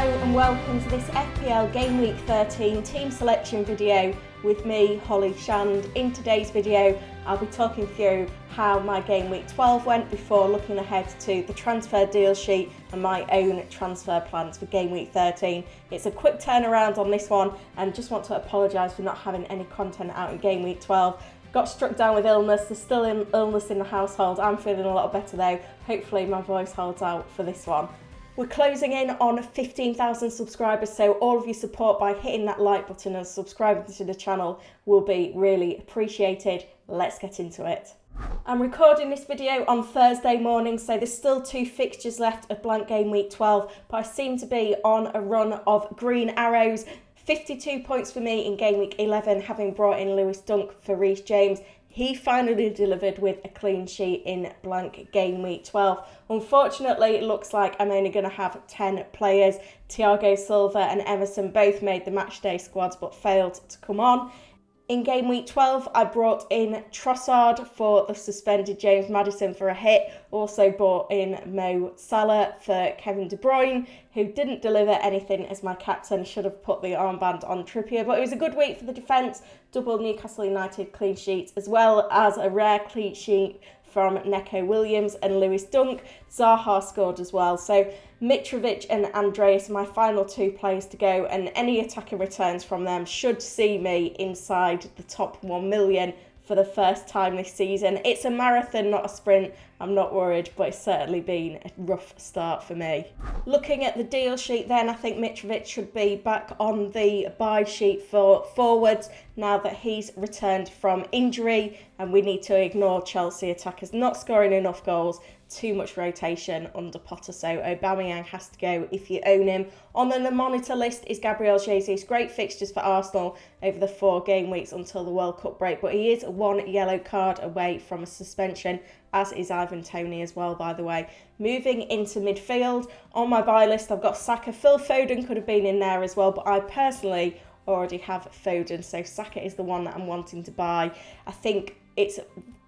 and welcome to this FPL Gameweek 13 team selection video with me, Holly Shand. In today's video, I'll be talking through how my Gameweek 12 went before looking ahead to the transfer deal sheet and my own transfer plans for Gameweek 13. It's a quick turnaround on this one and just want to apologise for not having any content out in Gameweek 12. Got struck down with illness, there's still illness in the household. I'm feeling a lot better though. Hopefully my voice holds out for this one. We're closing in on 15,000 subscribers, so all of your support by hitting that like button and subscribing to the channel will be really appreciated. Let's get into it. I'm recording this video on Thursday morning, so there's still 2 fixtures left of blank game week 12, but I seem to be on a run of green arrows. 52 points for me in game week 11, having brought in Lewis Dunk for Reece James. He finally delivered with a clean sheet in blank game week 12. Unfortunately, it looks like I'm only going to have 10 players. Thiago Silva and Emerson both made the matchday squads but failed to come on. In game week 12, I brought in Trossard for the suspended James Maddison for a hit. Also brought in Mo Salah for Kevin De Bruyne, who didn't deliver anything as my captain. Should have put the armband on Trippier, but it was a good week for the defence. Double Newcastle United clean sheets, as well as a rare clean sheet from Neco Williams and Lewis Dunk. Zaha scored as well. So Mitrovic and Andreas, my final 2 players to go, and any attacking returns from them should see me inside the top 1 million for the first time this season. It's a marathon, not a sprint. I'm not worried, but it's certainly been a rough start for me. Looking at the deal sheet then, I think Mitrovic should be back on the buy sheet for forwards now that he's returned from injury, and we need to ignore Chelsea attackers not scoring enough goals. Too much rotation under Potter, so Aubameyang has to go if you own him. On the monitor list is Gabriel Jesus. Great fixtures for Arsenal over the 4 game weeks until the World Cup break, but he is 1 yellow card away from a suspension, as is Ivan Toney as well, by the way. Moving into midfield, on my buy list I've got Saka. Phil Foden could have been in there as well, but I personally already have Foden, so Saka is the one that I'm wanting to buy. I think it's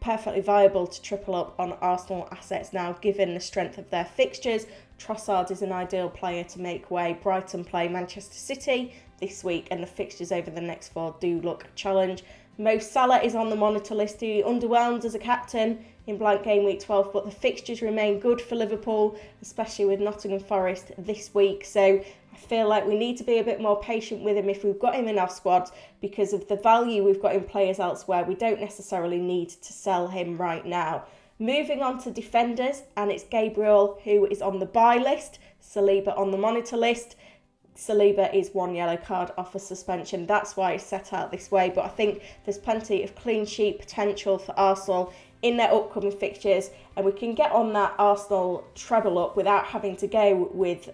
perfectly viable to triple up on Arsenal assets now, given the strength of their fixtures. Trossard is an ideal player to make way. Brighton play Manchester City this week, and the fixtures over the next 4 do look challenge. Mo Salah is on the monitor list. He underwhelmed as a captain in blank game week 12, but the fixtures remain good for Liverpool, especially with Nottingham Forest this week. So I feel like we need to be a bit more patient with him if we've got him in our squad, because of the value we've got in players elsewhere. We don't necessarily need to sell him right now. Moving on to defenders, and it's Gabriel who is on the buy list, Saliba on the monitor list. Saliba is 1 yellow card off a suspension. That's why it's set out this way, but I think there's plenty of clean sheet potential for Arsenal in their upcoming fixtures, and we can get on that Arsenal treble up without having to go with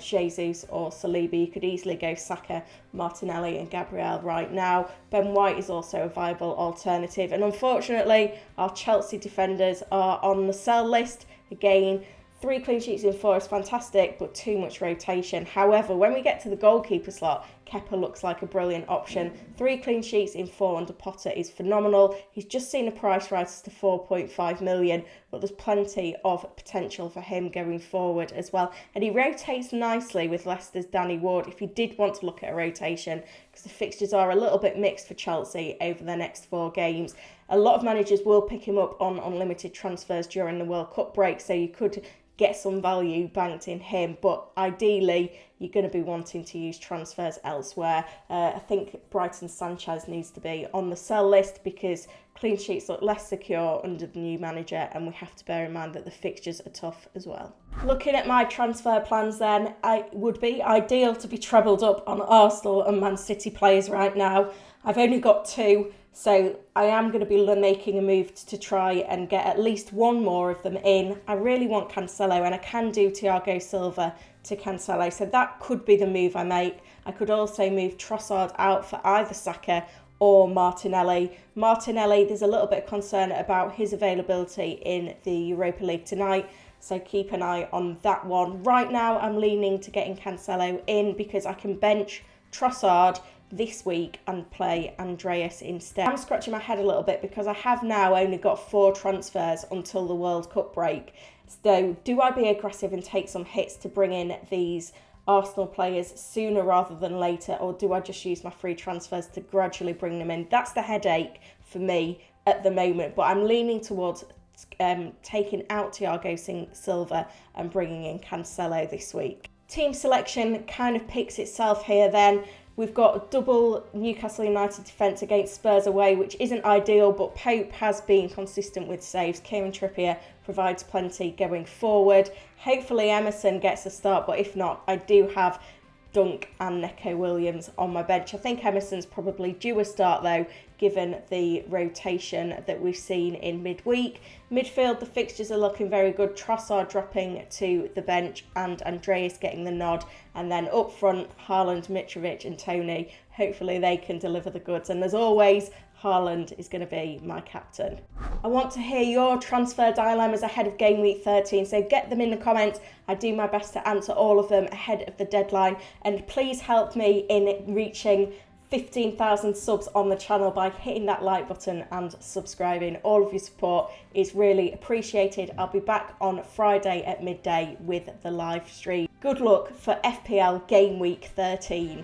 Jesus or Saliba. You could easily go Saka, Martinelli and Gabriel right now. Ben White is also a viable alternative, and unfortunately our Chelsea defenders are on the sell list. Again, 3 clean sheets in 4 is fantastic, but too much rotation. However, when we get to the goalkeeper slot, Kepa looks like a brilliant option. 3 clean sheets in 4 under Potter is phenomenal. He's just seen a price rise to 4.5 million, but there's plenty of potential for him going forward as well. And he rotates nicely with Leicester's Danny Ward if you did want to look at a rotation, because the fixtures are a little bit mixed for Chelsea over the next 4 games. A lot of managers will pick him up on unlimited transfers during the World Cup break, so you could get some value banked in him, but ideally you're going to be wanting to use transfers elsewhere. I think Brighton Sanchez needs to be on the sell list because clean sheets look less secure under the new manager, and we have to bear in mind that the fixtures are tough as well. Looking at my transfer plans then, it would be ideal to be trebled up on Arsenal and Man City players right now. I've only got 2, so I am going to be making a move to try and get at least 1 more of them in. I really want Cancelo, and I can do Thiago Silva to Cancelo, so that could be the move I make. I could also move Trossard out for either Saka or Martinelli. Martinelli, there's a little bit of concern about his availability in the Europa League tonight, so keep an eye on that one. Right now, I'm leaning to getting Cancelo in because I can bench Trossard this week and play Andreas instead. I'm scratching my head a little bit because I have now only got 4 transfers until the World Cup break. So do I be aggressive and take some hits to bring in these Arsenal players sooner rather than later, or do I just use my free transfers to gradually bring them in? That's the headache for me at the moment, but I'm leaning towards taking out Thiago Silva and bringing in Cancelo this week. Team selection kind of picks itself here then. We've got double Newcastle United defence against Spurs away, which isn't ideal, but Pope has been consistent with saves. Kieran Trippier provides plenty going forward. Hopefully Emerson gets a start, but if not, I do have Dunk and Neco Williams on my bench. I think Emerson's probably due a start though, given the rotation that we've seen in midweek. Midfield, the fixtures are looking very good. Trossard dropping to the bench and Andreas getting the nod. And then up front, Haaland, Mitrovic and Tony. Hopefully they can deliver the goods. And as always, Haaland is going to be my captain. I want to hear your transfer dilemmas ahead of game week 13, so get them in the comments. I do my best to answer all of them ahead of the deadline, and please help me in reaching 15,000 subs on the channel by hitting that like button and subscribing. All of your support is really appreciated. I'll be back on Friday at midday with the live stream. Good luck for FPL Game Week 13.